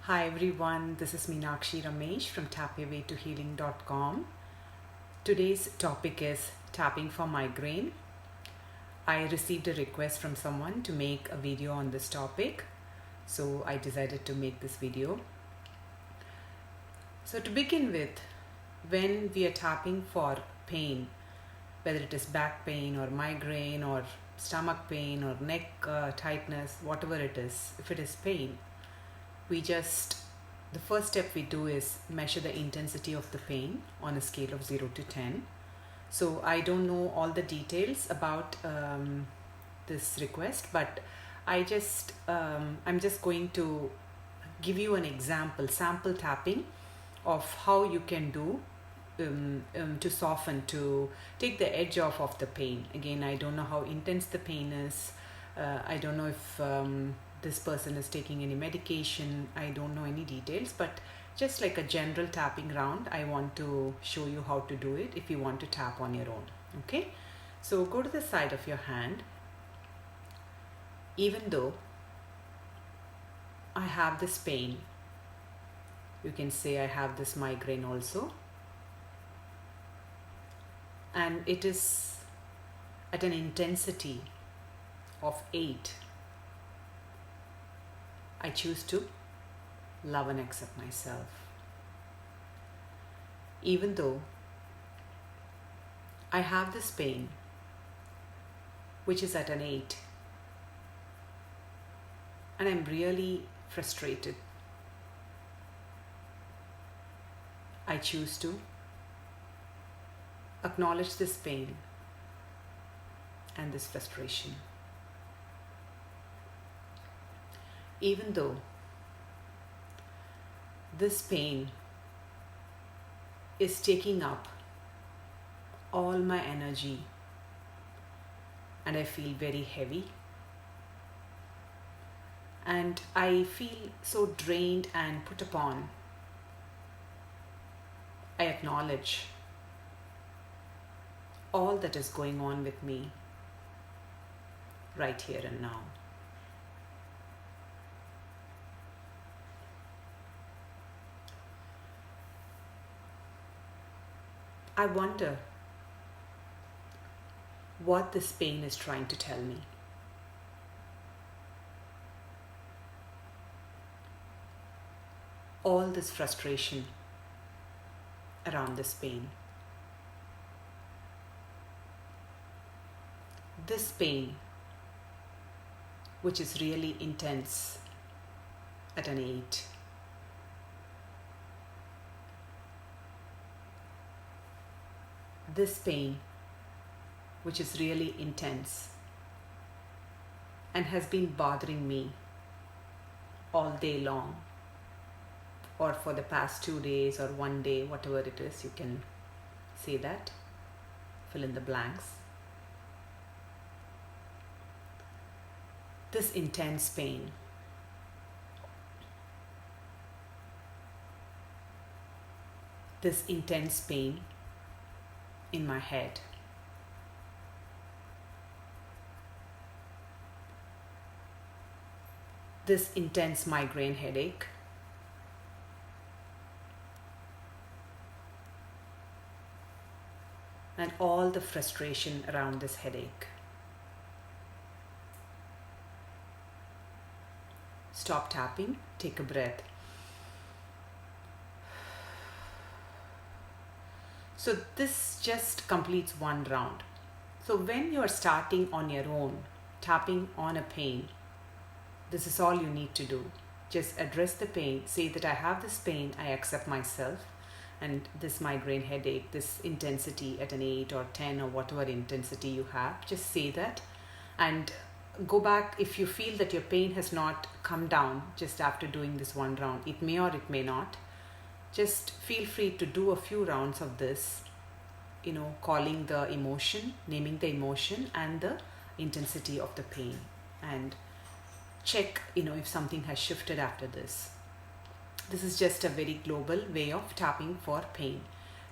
Hi everyone, this is Meenakshi Ramesh from tapyawaytohealing.com. Today's topic is tapping for migraine. I received a request from someone to make a video on this topic, so I decided to make this video. So to begin with, when we are tapping for pain, whether it is back pain or migraine or stomach pain or neck tightness, whatever it is, if it is pain, the first step we do is measure the intensity of the pain on a scale of 0 to 10. So I don't know all the details about this request, but I'm just going to give you an example, sample tapping of how you can do to soften, to take the edge off of the pain. Again, I don't know how intense the pain is. I don't know if this person is taking any medication. I don't know any details, but just like a general tapping round, I want to show you how to do it if you want to tap on your own. Okay, so go to the side of your hand. Even though I have this pain, you can say I have this migraine also, and it is at an intensity of 8. I choose to love and accept myself. Even though I have this pain, which is at an 8, and I'm really frustrated, I choose to acknowledge this pain and this frustration. Even though this pain is taking up all my energy and I feel very heavy and I feel so drained and put upon, I acknowledge all that is going on with me right here and now. I wonder what this pain is trying to tell me. All this frustration around this pain. This pain, which is really intense at an 8. This pain, which is really intense and has been bothering me all day long, or for the past 2 days or 1 day, whatever it is, you can say that, fill in the blanks. This intense pain, this intense pain in my head, this intense migraine headache, and all the frustration around this headache. Stop tapping, take a breath. So this just completes one round. So when you are starting on your own, tapping on a pain, this is all you need to do. Just address the pain, say that I have this pain, I accept myself, and this migraine headache, this intensity at an 8 or 10 or whatever intensity you have, just say that and go back. If you feel that your pain has not come down just after doing this one round, it may or it may not, just feel free to do a few rounds of this, calling the emotion, naming the emotion and the intensity of the pain, and check, if something has shifted after this. This is just a very global way of tapping for pain.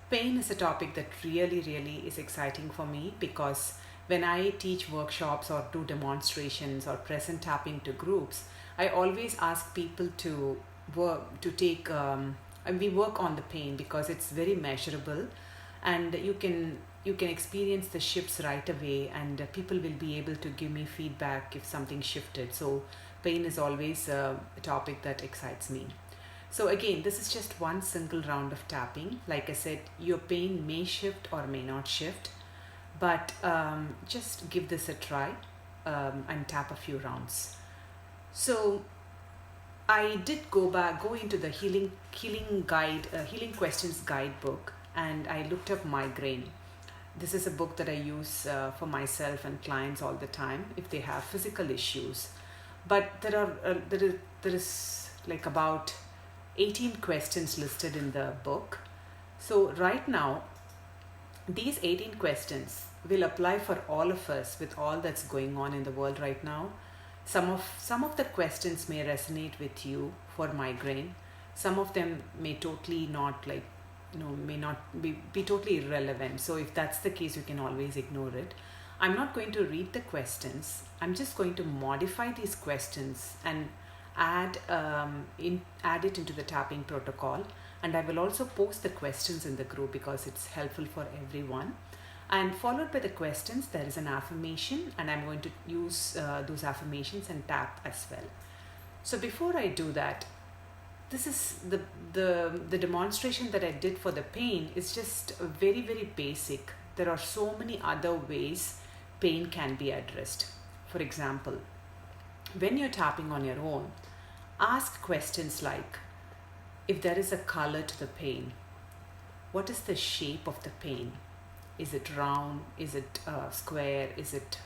Pain is a topic that really, really is exciting for me, because when I teach workshops or do demonstrations or present tapping to groups, I always ask people to and we work on the pain because it's very measurable, and you can experience the shifts right away, and people will be able to give me feedback if something shifted. So pain is always a topic that excites me. So again, this is just one single round of tapping. Like I said, your pain may shift or may not shift, but just give this a try, and tap a few rounds. So I did go into the healing questions guidebook, and I looked up migraine. This is a book that I use for myself and clients all the time if they have physical issues. But there is like about 18 questions listed in the book. So right now, these 18 questions will apply for all of us with all that's going on in the world right now. Some of the questions may resonate with you for migraine. Some of them may totally not, like, may not be totally irrelevant. So if that's the case, you can always ignore it. I'm not going to read the questions. I'm just going to modify these questions and add it into the tapping protocol. And I will also post the questions in the group because it's helpful for everyone. And followed by the questions, there is an affirmation, and I'm going to use those affirmations and tap as well. So before I do that, this is the demonstration that I did for the pain is just very, very basic. There are so many other ways pain can be addressed. For example, when you're tapping on your own, ask questions like, if there is a color to the pain, what is the shape of the pain? Is it round? Is it square? Is it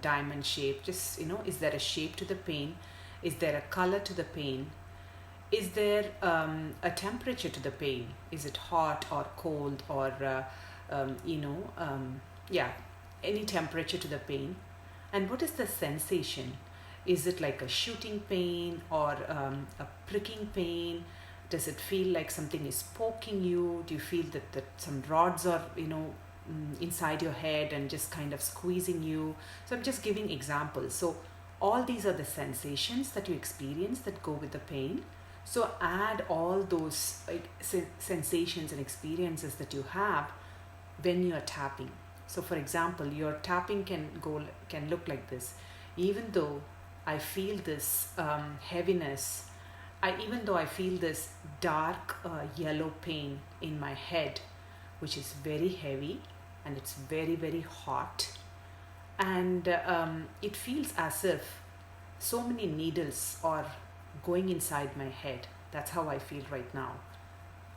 diamond shape? Just is there a shape to the pain? Is there a color to the pain? Is there a temperature to the pain? Is it hot or cold, or any temperature to the pain? And what is the sensation? Is it like a shooting pain or a pricking pain? Does it feel like something is poking you? Do you feel that some rods are inside your head and just kind of squeezing you? So I'm just giving examples. So all these are the sensations that you experience that go with the pain. So add all those sensations and experiences that you have when you are tapping. So for example, your tapping can look like this. Even though I feel this heaviness, even though I feel this dark yellow pain in my head, which is very heavy and it's very, very hot, and it feels as if so many needles are going inside my head. That's how I feel right now.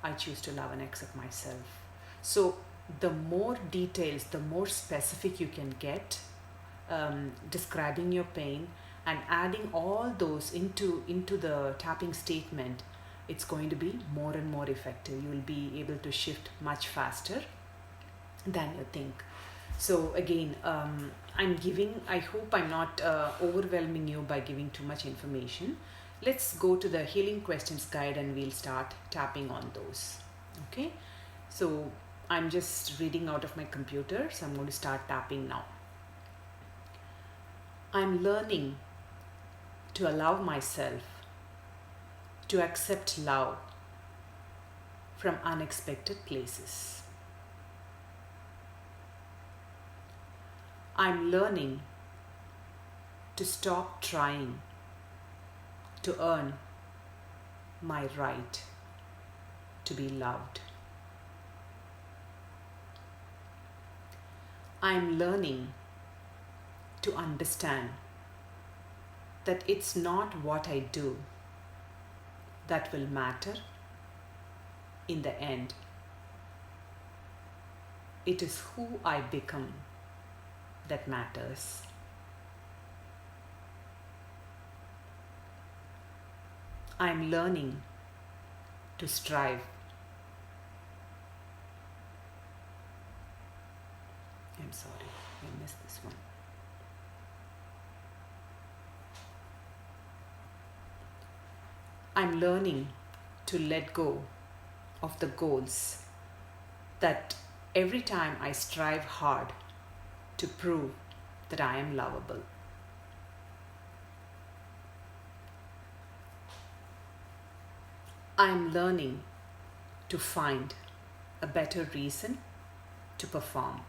I choose to love and accept myself. So the more details, the more specific you can get, describing your pain and adding all those into the tapping statement, it's going to be more and more effective. You will be able to shift much faster than you think. So again, I hope I'm not overwhelming you by giving too much information. Let's go to the healing questions guide and we'll start tapping on those. Okay, so I'm just reading out of my computer, so I'm going to start tapping now. I'm learning to allow myself to accept love from unexpected places. I'm learning to stop trying to earn my right to be loved. I'm learning to understand that it's not what I do that will matter in the end. It is who I become that matters. I'm learning to strive. I'm sorry, I missed this one. I'm learning to let go of the goals that every time I strive hard to prove that I am lovable. I'm learning to find a better reason to perform.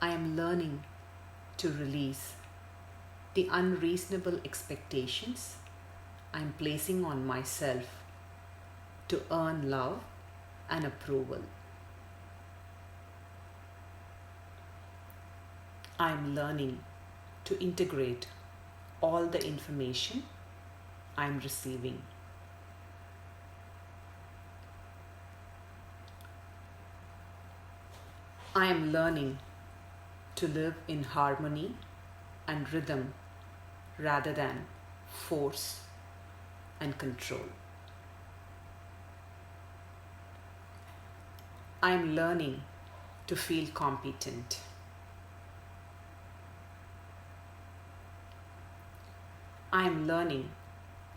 I am learning to release the unreasonable expectations I'm placing on myself to earn love and approval. I'm learning to integrate all the information I'm receiving. I am learning to live in harmony and rhythm rather than force and control. I am learning to feel competent. I am learning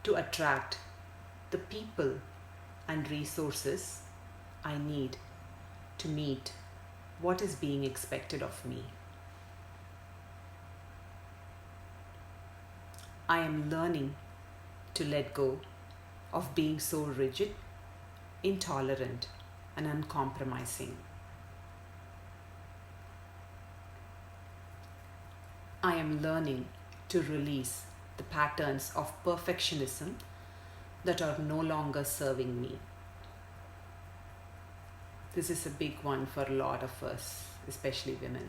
to attract the people and resources I need to meet what is being expected of me. I am learning to let go of being so rigid, intolerant, and uncompromising. I am learning to release the patterns of perfectionism that are no longer serving me. This is a big one for a lot of us, especially women.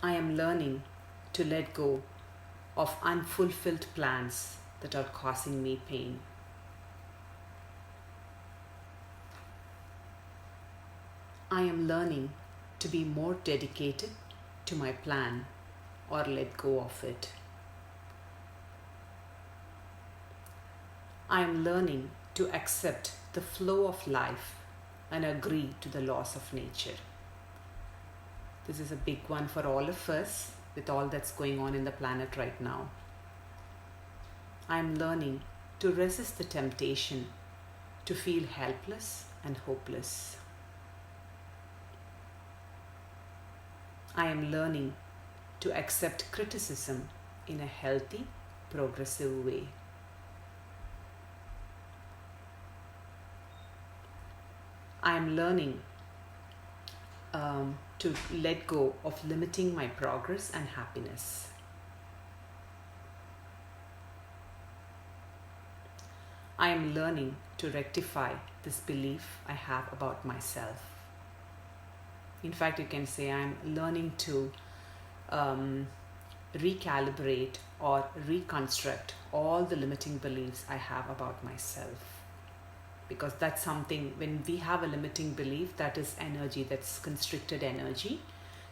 I am learning to let go of unfulfilled plans that are causing me pain. I am learning to be more dedicated to my plan or let go of it. I am learning to accept the flow of life and agree to the laws of nature. This is a big one for all of us with all that's going on in the planet right now. I am learning to resist the temptation to feel helpless and hopeless. I am learning to accept criticism in a healthy, progressive way. I am learning to let go of limiting my progress and happiness. I am learning to rectify this belief I have about myself. In fact, you can say I'm learning to recalibrate or reconstruct all the limiting beliefs I have about myself. Because that's something, when we have a limiting belief, that is energy, that's constricted energy.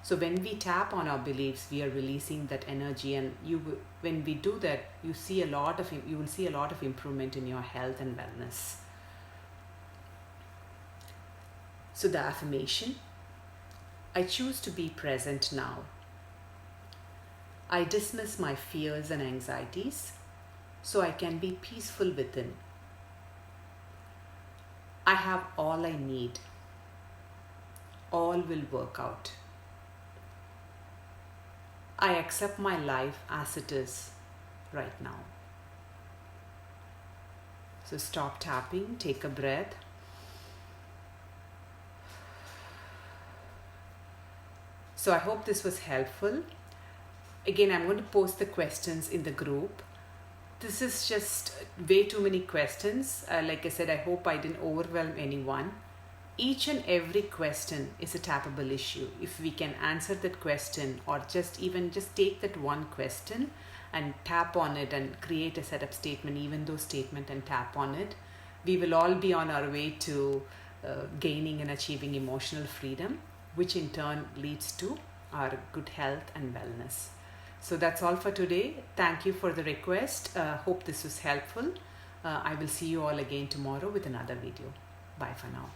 So when we tap on our beliefs, we are releasing that energy, and when we do that, you will see a lot of improvement in your health and wellness. So the affirmation: I choose to be present now. I dismiss my fears and anxieties so I can be peaceful within. I have all I need. All will work out. I accept my life as it is right now. So stop tapping, take a breath. So I hope this was helpful. Again, I'm going to post the questions in the group. This is just way too many questions. Like I said, I hope I didn't overwhelm anyone. Each and every question is a tappable issue. If we can answer that question, or just take that one question and tap on it and create a setup statement, even though statement, and tap on it, we will all be on our way to gaining and achieving emotional freedom, which in turn leads to our good health and wellness. So that's all for today. Thank you for the request. Hope this was helpful. I will see you all again tomorrow with another video. Bye for now.